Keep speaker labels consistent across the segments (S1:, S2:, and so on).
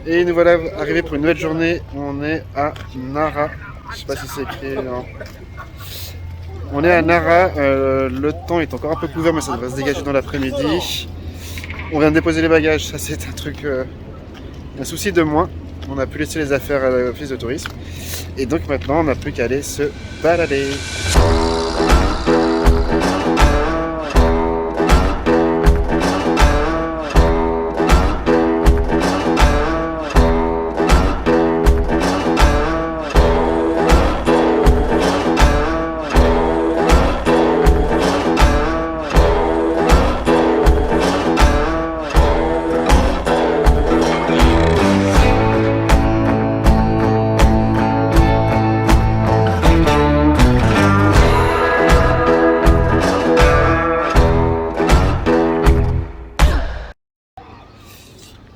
S1: Et nous voilà arrivés pour une nouvelle journée. On est à Nara. Je sais pas si c'est écrit. Non. On est à Nara. Le temps est encore un peu couvert, mais ça devrait se dégager dans l'après-midi. On vient de déposer les bagages. Ça, c'est un truc, un souci de moins. On a pu laisser les affaires à l'office de tourisme. Et donc maintenant, on n'a plus qu'à aller se balader.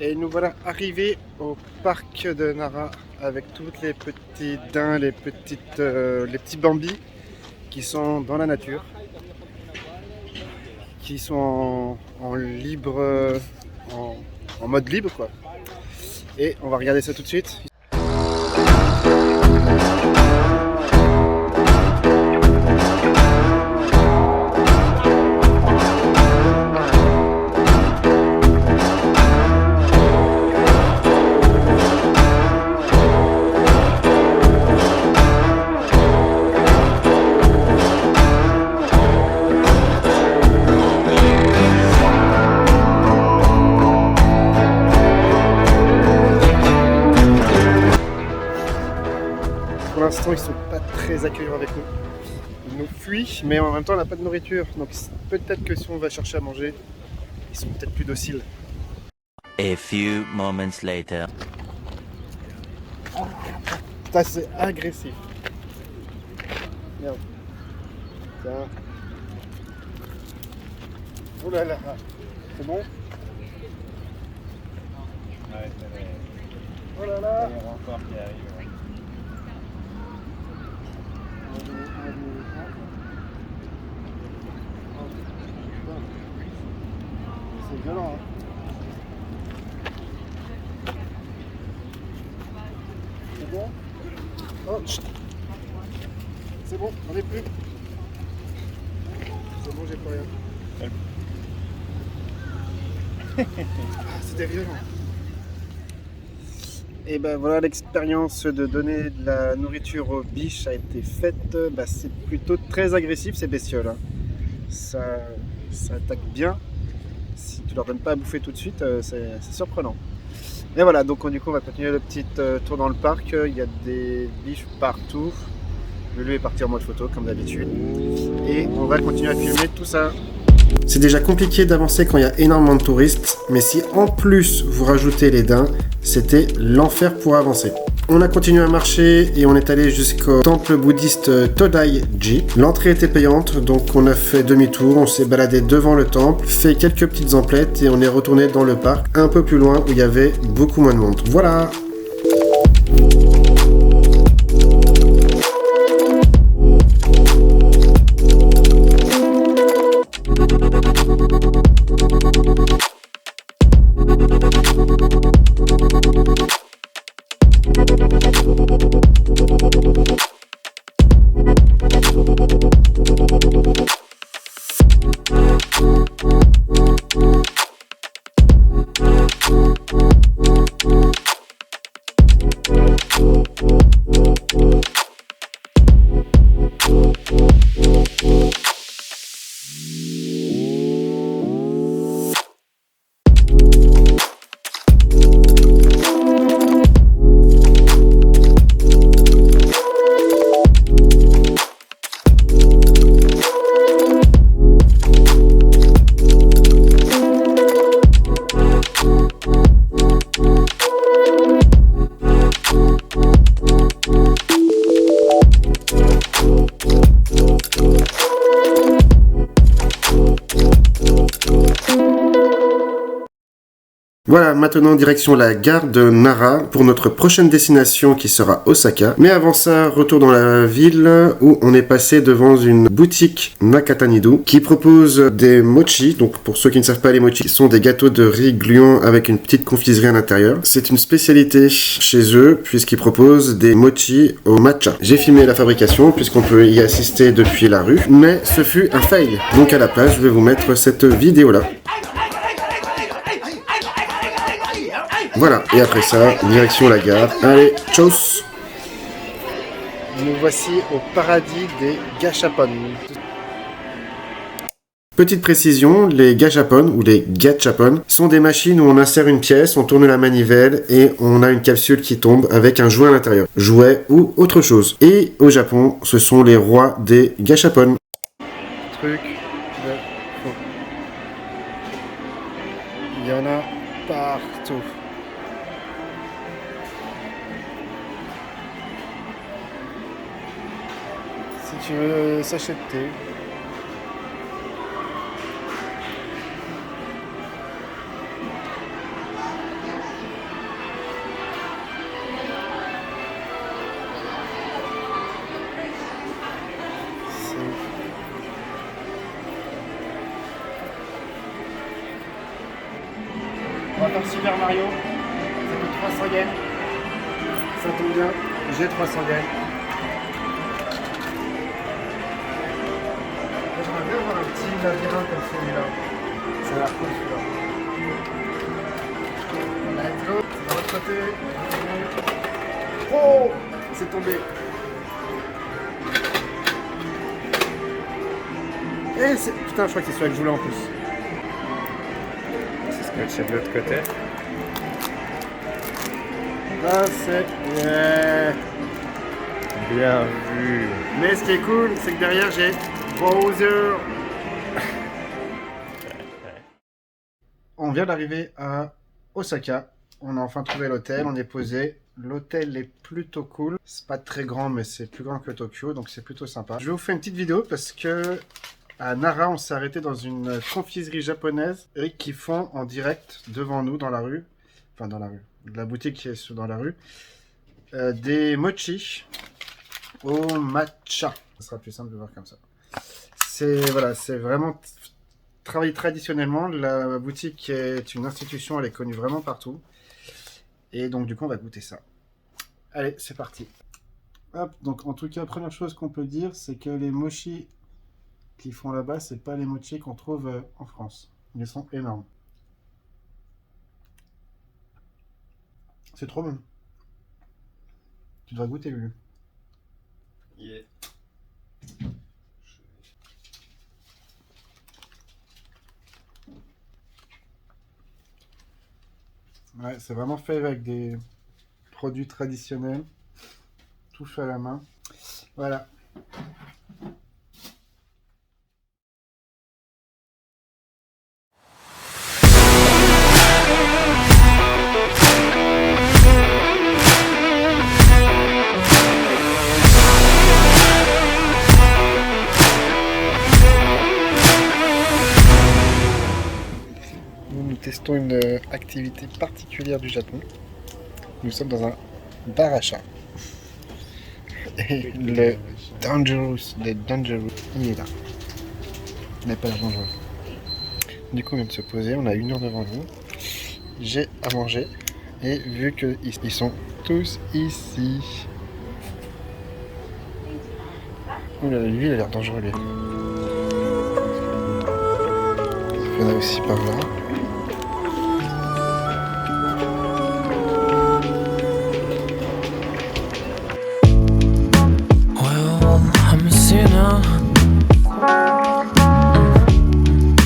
S1: Et nous voilà arrivés au parc de Nara avec tous les petits daims, les petits bambis qui sont dans la nature, qui sont en libre, en mode libre quoi. Et on va regarder ça tout de suite. Pour l'instant, ils sont pas très accueillants avec nous. Ils nous fuient, mais en même temps, on n'a pas de nourriture. Donc peut-être que si on va chercher à manger, ils sont peut-être plus dociles.
S2: A few moments later.
S1: Putain, c'est agressif. Merde. Tiens. Oh là là. C'est bon?
S3: Ouais,
S1: Oh là là.
S3: il y a encore qui arrive.
S1: C'est violent, hein. C'est bon? Oh, chut. C'est bon, j'en ai plus. C'est bon, j'ai plus rien. Ah, c'était violent. Et ben voilà, l'expérience de donner de la nourriture aux biches a été faite. Bah, c'est plutôt très agressif ces bestioles, hein. Ça attaque bien. Si tu leur donnes pas à bouffer tout de suite, c'est surprenant. Et voilà, donc du coup on va continuer le petit tour dans le parc. Il y a des biches partout. Lulu est parti en mode photo comme d'habitude. Et on va continuer à filmer tout ça. C'est déjà compliqué d'avancer quand il y a énormément de touristes, mais si en plus vous rajoutez les daims, c'était l'enfer pour avancer. On a continué à marcher et on est allé jusqu'au temple bouddhiste Todai-ji. L'entrée était payante, donc on a fait demi-tour, on s'est baladé devant le temple, fait quelques petites emplettes et on est retourné dans le parc, un peu plus loin où il y avait beaucoup moins de monde. Voilà! Voilà, maintenant direction la gare de Nara pour notre prochaine destination qui sera Osaka. Mais avant ça, retour dans la ville où on est passé devant une boutique Nakatanidu qui propose des mochi. Donc pour ceux qui ne savent pas, les mochi sont des gâteaux de riz gluant avec une petite confiserie à l'intérieur. C'est une spécialité chez eux puisqu'ils proposent des mochi au matcha. J'ai filmé la fabrication puisqu'on peut y assister depuis la rue, mais ce fut un fail. Donc à la place, je vais vous mettre cette vidéo là. Voilà, et après ça, direction la gare. Allez, tchuss! Nous voici au paradis des gachapon. Petite précision, les gachapon ou les gachapon sont des machines où on insère une pièce, on tourne la manivelle et on a une capsule qui tombe avec un jouet à l'intérieur. Jouet ou autre chose. Et au Japon, ce sont les rois des gachapon. Truc de fou. Il y en a partout. Si tu veux s'acheter. On va faire Super Mario. Ça coûte 300 yens. Ça tombe bien, j'ai 300 yens. J'aimerais bien avoir un petit labyrinthe comme celui-là. Ça a l'air cool celui-là. Let's go. C'est de l'autre côté. Oh, c'est tombé. Eh, putain, je crois que c'est celui-là que je voulais en plus.
S3: C'est scotché de l'autre côté.
S1: Là, c'est... Yeah.
S3: Bien vu.
S1: Mais ce qui est cool, c'est que derrière, j'ai Bowser. On vient d'arriver à Osaka. On a enfin trouvé l'hôtel, on est posé. L'hôtel est plutôt cool. C'est pas très grand, mais c'est plus grand que Tokyo, donc c'est plutôt sympa. Je vais vous faire une petite vidéo parce que à Nara, on s'est arrêté dans une confiserie japonaise et qui font en direct devant nous dans la rue. Enfin, dans la rue. De la boutique qui est dans la rue. Des mochi au matcha. Ce sera plus simple de voir comme ça. C'est voilà, c'est vraiment travaillé traditionnellement. La boutique est une institution, elle est connue vraiment partout. Et donc du coup, on va goûter ça. Allez, c'est parti. Hop, donc en tout cas, première chose qu'on peut dire, c'est que les mochi qu'ils font là-bas, c'est pas les mochi qu'on trouve en France. Ils sont énormes. C'est trop bon. Tu devrais goûter, Lulu.
S3: Yeah.
S1: Ouais, c'est vraiment fait avec des produits traditionnels. Tout fait à la main. Voilà. Nous testons une activité particulière du Japon. Nous sommes dans un bar à chat. Et le Dangerous, il est là. Il n'est pas là, dangereux. Du coup, on vient de se poser, on a 1 heure devant nous. J'ai à manger. Et vu qu'ils sont tous ici. Oula, lui, il a l'air dangereux, lui. Il y en a aussi par là.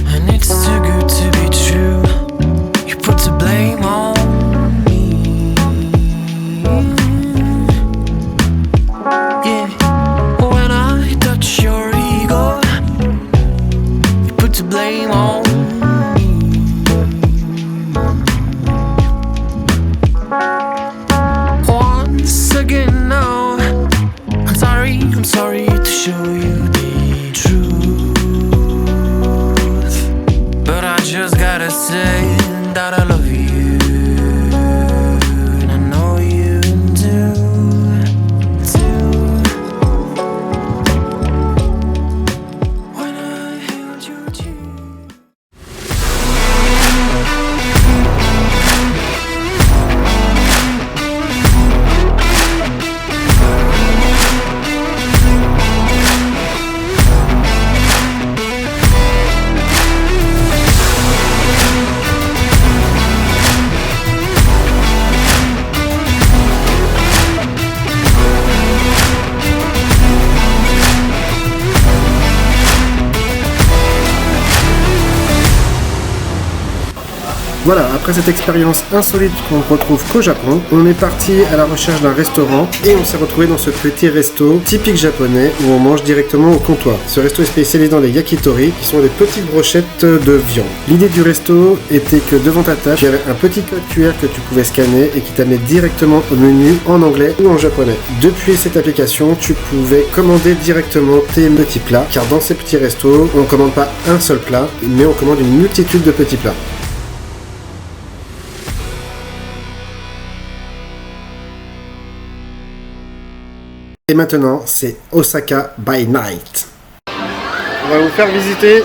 S4: And it's too good to be true. You put the blame on me. Yeah, when I touch your ego, you put the blame on me. Once again now, I'm sorry to show you the truth, but I just gotta say that I love you.
S1: Voilà, après cette expérience insolite qu'on ne retrouve qu'au Japon, on est parti à la recherche d'un restaurant et on s'est retrouvé dans ce petit resto typique japonais où on mange directement au comptoir. Ce resto est spécialisé dans les yakitori, qui sont des petites brochettes de viande. L'idée du resto était que devant ta table, il y avait un petit code QR que tu pouvais scanner et qui t'amenait directement au menu en anglais ou en japonais. Depuis cette application, tu pouvais commander directement tes petits plats, car dans ces petits restos, on ne commande pas un seul plat, mais on commande une multitude de petits plats. Et maintenant, c'est Osaka by Night. On va vous faire visiter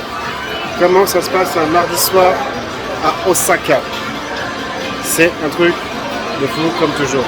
S1: comment ça se passe un mardi soir à Osaka. C'est un truc de fou comme toujours.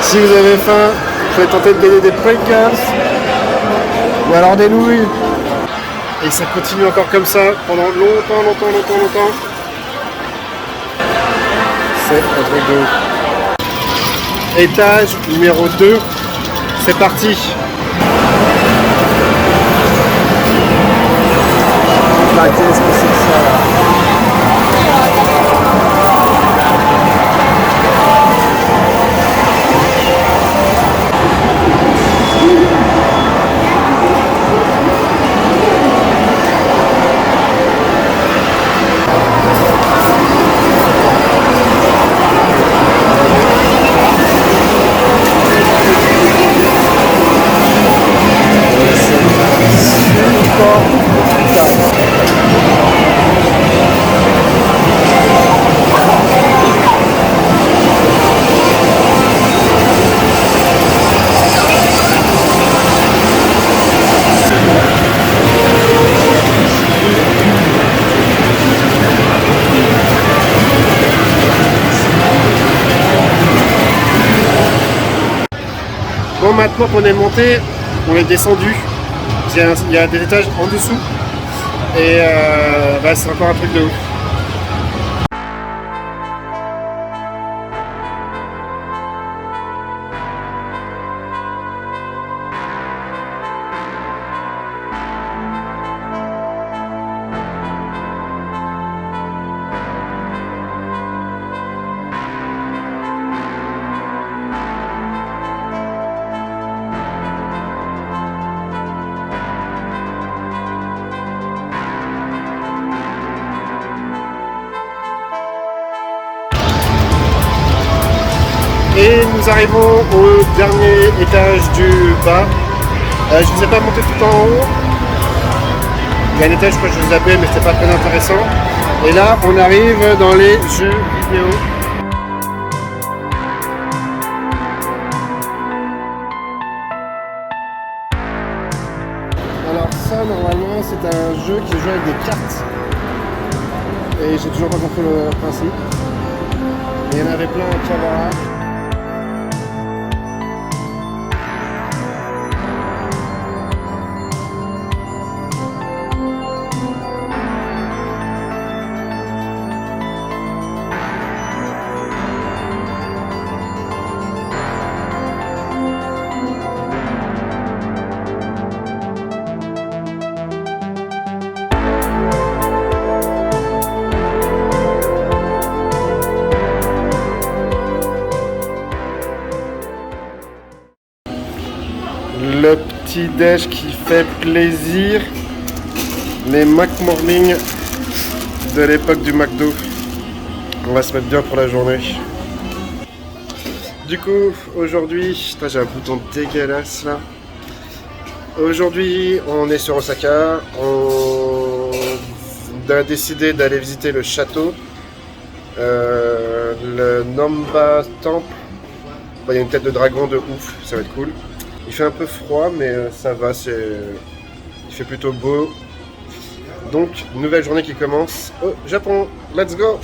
S1: Si vous avez faim, vous pouvez tenter de gagner des Pringles ou alors des nouilles. Et ça continue encore comme ça pendant longtemps. C'est un truc de ouf. Étage numéro 2, c'est parti. Bah, qu'est-ce que c'est que ça là ? Bon, maintenant qu'on est monté, on est descendu. Il y a des étages en dessous. Et c'est encore un truc de ouf. Et nous arrivons au dernier étage du bas. Je ne vous ai pas monté tout en haut. Il y a un étage que je zappais, mais c'était pas très intéressant. Et là, on arrive dans les jeux vidéo. Alors ça, normalement, c'est un jeu qui joue avec des cartes. Et j'ai toujours pas compris le principe. Il y en avait plein à Chavara. Le petit déj qui fait plaisir, les McMorning de l'époque du McDo. On va se mettre bien pour la journée. Du coup, aujourd'hui, j'ai un bouton dégueulasse là. Aujourd'hui, on est sur Osaka. On a décidé d'aller visiter le château, le Namba Temple. Il y a une tête de dragon de ouf, ça va être cool. Il fait un peu froid, mais ça va, il fait plutôt beau. Donc, nouvelle journée qui commence au Japon. Let's go!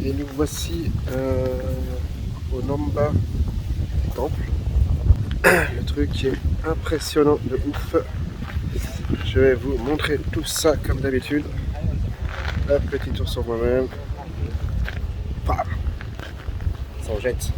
S1: Et nous voici au Namba Temple. Le truc est impressionnant de ouf. Je vais vous montrer tout ça comme d'habitude. Un petit tour sur moi-même. Pam! Ça en jette.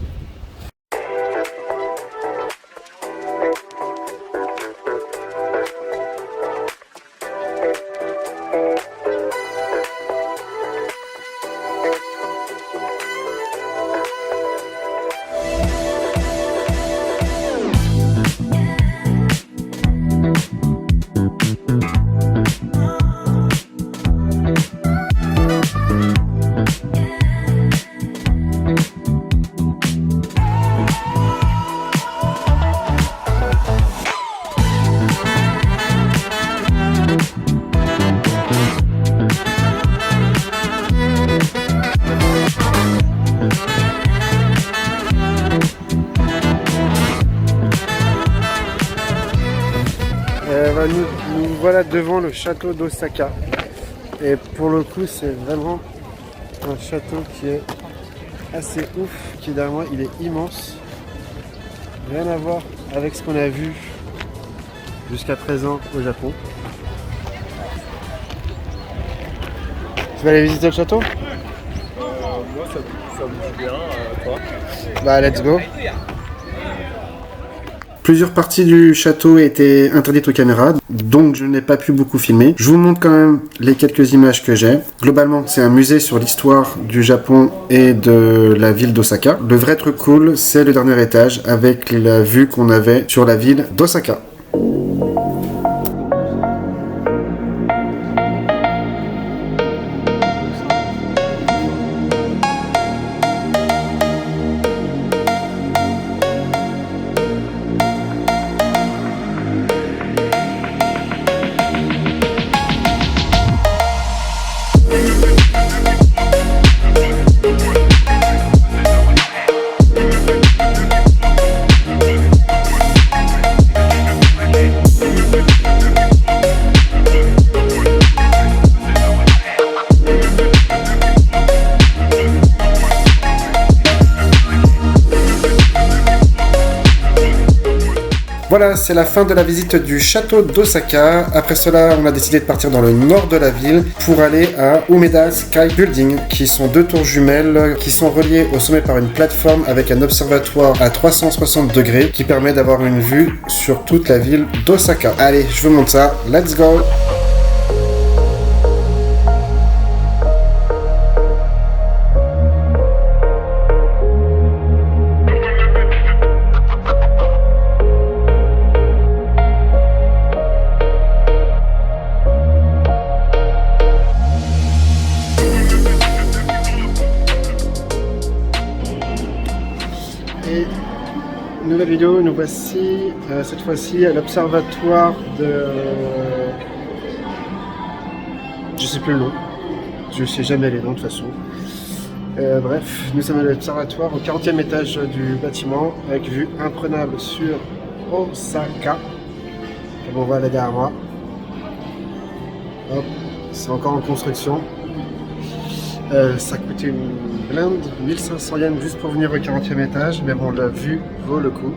S1: Nous voilà devant le château d'Osaka. Et pour le coup, c'est vraiment un château qui est assez ouf, qui est derrière moi. Il est immense. Rien à voir avec ce qu'on a vu jusqu'à présent au Japon. Tu vas aller visiter le château?
S3: Moi, ça bouge bien, toi.
S1: Bah, let's go. Plusieurs parties du château étaient interdites aux caméras, donc je n'ai pas pu beaucoup filmer. Je vous montre quand même les quelques images que j'ai. Globalement, c'est un musée sur l'histoire du Japon et de la ville d'Osaka. Le vrai truc cool, c'est le dernier étage avec la vue qu'on avait sur la ville d'Osaka. Voilà, c'est la fin de la visite du château d'Osaka. Après cela, on a décidé de partir dans le nord de la ville pour aller à Umeda Sky Building, qui sont deux tours jumelles qui sont reliées au sommet par une plateforme avec un observatoire à 360 degrés qui permet d'avoir une vue sur toute la ville d'Osaka. Allez, je vous montre ça. Let's go! Et nouvelle vidéo, nous voici cette fois-ci à l'observatoire de... Je sais plus le nom, je sais jamais les noms de toute façon. Bref, nous sommes à l'observatoire au 40e étage du bâtiment avec vue imprenable sur Osaka. Comme on voit là derrière moi. Hop, c'est encore en construction. Ça coûtait une blinde, 1500 yens juste pour venir au 40e étage, mais bon, la vue vaut le coup.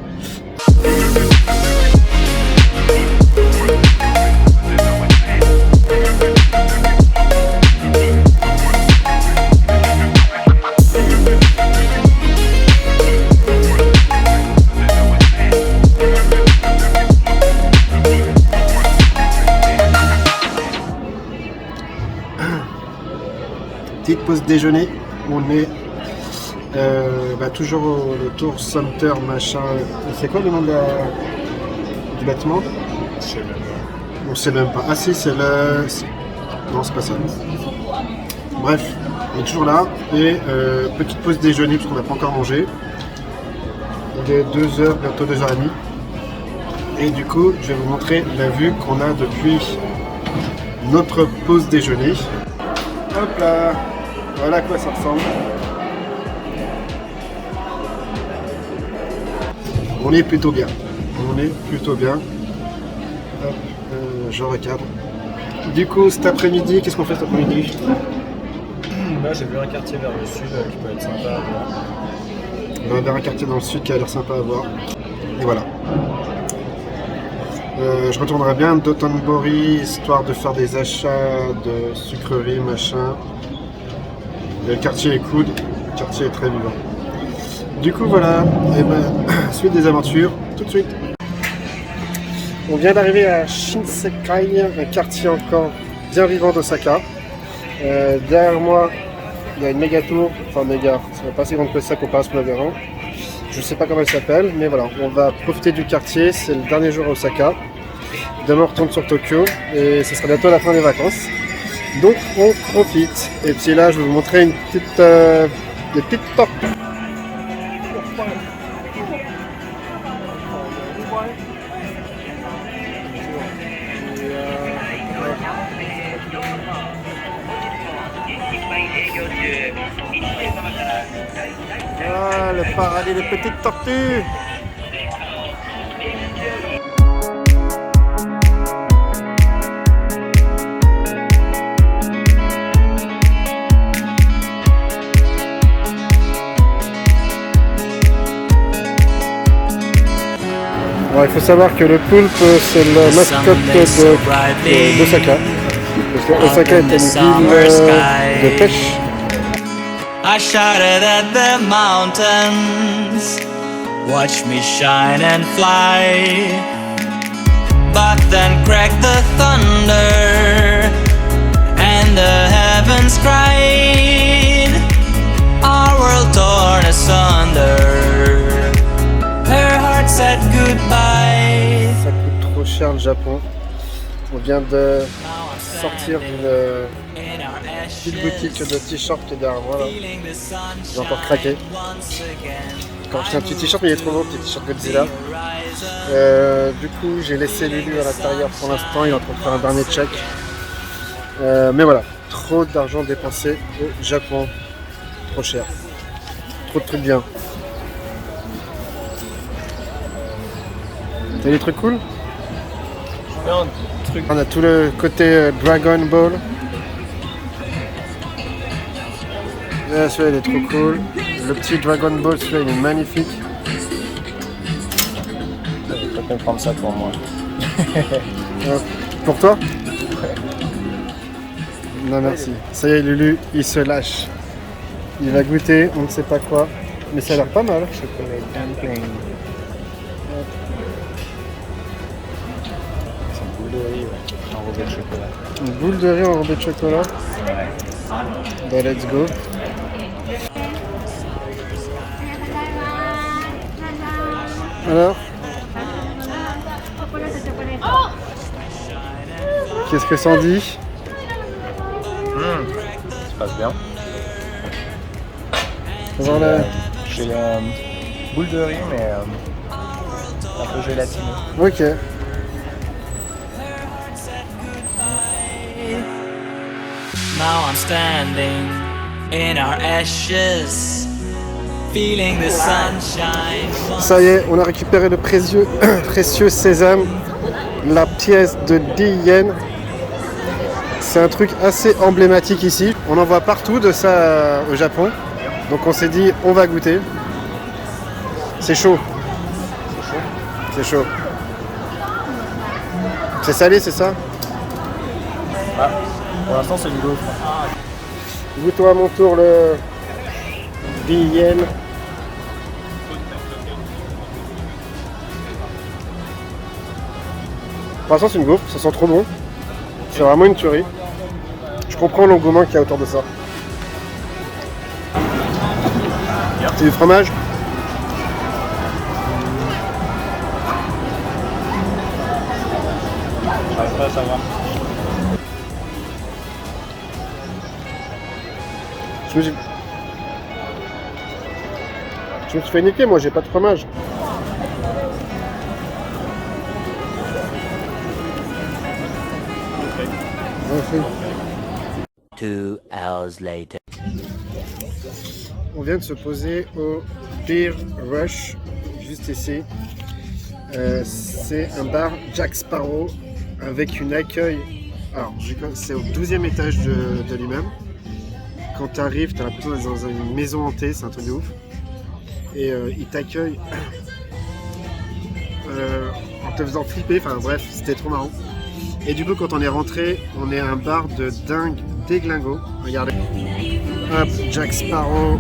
S1: Petite pause déjeuner, on est toujours au tour Sumter machin. C'est quoi le nom du bâtiment? On sait même pas. Ah si, c'est le... Non, c'est pas ça. Bref, on est toujours là. Et petite pause déjeuner parce qu'on n'a pas encore mangé. Il est 2h, bientôt 2h30. Et du coup, je vais vous montrer la vue qu'on a depuis notre pause déjeuner. Hop là! Voilà à quoi ça ressemble. On est plutôt bien. On est plutôt bien. Hop, je recadre. Du coup, cet après-midi, qu'est-ce qu'on fait cet après-midi?
S3: Là, j'ai vu un quartier vers le sud qui peut être sympa à voir.
S1: On va vers un quartier dans le sud qui a l'air sympa à voir. Et voilà. Je retournerai bien à Dotonbori, histoire de faire des achats de sucreries, machin. Le quartier est cool, le quartier est très vivant. Du coup voilà, et suite des aventures, tout de suite. On vient d'arriver à Shinsekai, un quartier encore bien vivant d'Osaka. Derrière moi, il y a une méga tour, enfin méga, c'est pas si grande que ça comparé à ce qu'on avait avant. Je sais pas comment elle s'appelle, mais voilà, on va profiter du quartier, c'est le dernier jour à Osaka. Demain on retourne sur Tokyo et ce sera bientôt la fin des vacances. Donc on profite. Et puis là je vais vous montrer une petite, des petites tortues. Ah, le paradis des petites tortues. Bon, il faut savoir que le poulpe c'est la mascotte d'Osaka. Parce que Osaka est une ville de pêche.
S5: I shouted at the mountains, watch me shine and fly. But then cracked the thunder, and the heavens cried. Our world torn asunder, her heart said goodbye.
S1: Ça coûte trop cher le Japon. On vient de sortir d'une petite boutique de t-shirts qui est derrière moi là. J'ai encore craqué. Quand j'ai un petit t-shirt mais il est trop long, petit t-shirt Godzilla. Du coup j'ai laissé Lulu à l'intérieur pour l'instant, il est en train de faire un dernier check. Mais voilà, trop d'argent dépensé au Japon. Trop cher. Trop de trucs bien. T'as des trucs cool? On a tout le côté Dragon Ball. Là, celui-là il est trop cool. Le petit Dragon Ball, celui-là il est magnifique.
S3: Je peux comprendre ça pour moi.
S1: Pour toi? Non merci. Ça y est Lulu, il se lâche. Il va goûter, on ne sait pas quoi. Mais ça a l'air pas mal.
S3: Chocolat dumpling. C'est une boule de riz enrobée de chocolat.
S1: Une boule de riz enrobée de chocolat.
S3: Ouais.
S1: Bah let's go. Alors? Qu'est-ce que ça en dit?
S3: Ça passe bien. C'est boule de riz mais un peu gélatineux.
S1: Ok.
S5: Now I'm standing in our ashes, feeling the sunshine.
S1: Ça y est, on a récupéré le précieux, précieux sésame, la pièce de 10 yens. C'est un truc assez emblématique ici. On en voit partout de ça au Japon. Donc on s'est dit, on va goûter. C'est chaud. C'est chaud. C'est salé, c'est ça?
S3: Ah, pour l'instant c'est du gaufre.
S1: Goûte-toi à mon tour le 10 yens. Pour l'instant c'est une gaufre, ça sent trop bon. C'est vraiment une tuerie. Je comprends l'engouement qu'il y a autour de ça. C'est du fromage?
S3: J'arrive pas à savoir.
S1: Je me suis fait niquer, moi j'ai pas de fromage. Okay.
S2: 2 hours later.
S1: On vient de se poser au Beer Rush, juste ici. C'est un bar Jack Sparrow avec une accueil. Alors, c'est au 12e étage de l'immeuble. Quand tu arrives, tu as l'impression d'être dans une maison hantée, c'est un truc de ouf. Et ils t'accueillent en te faisant flipper, enfin bref, c'était trop marrant. Et du coup, quand on est rentré, on est à un bar de dingue déglingo. Regardez. Hop, Jack Sparrow.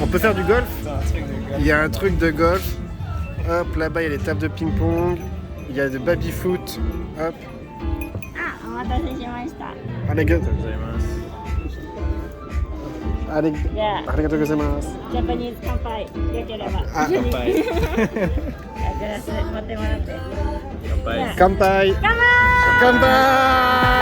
S1: On peut faire du golf. Il y a un truc de golf. Hop, là-bas, il y a les tables de ping-pong. Il y a de baby-foot. Hop.
S6: お待たせしました。
S1: ありがとう
S3: ございます。
S1: あり
S6: じゃあ、
S1: ありがとうございます。
S6: ジャパニーズ乾杯。よければ。
S1: あ、
S3: 乾杯。
S6: グラス持ってもらって。
S3: 乾杯。
S1: 乾杯。乾杯。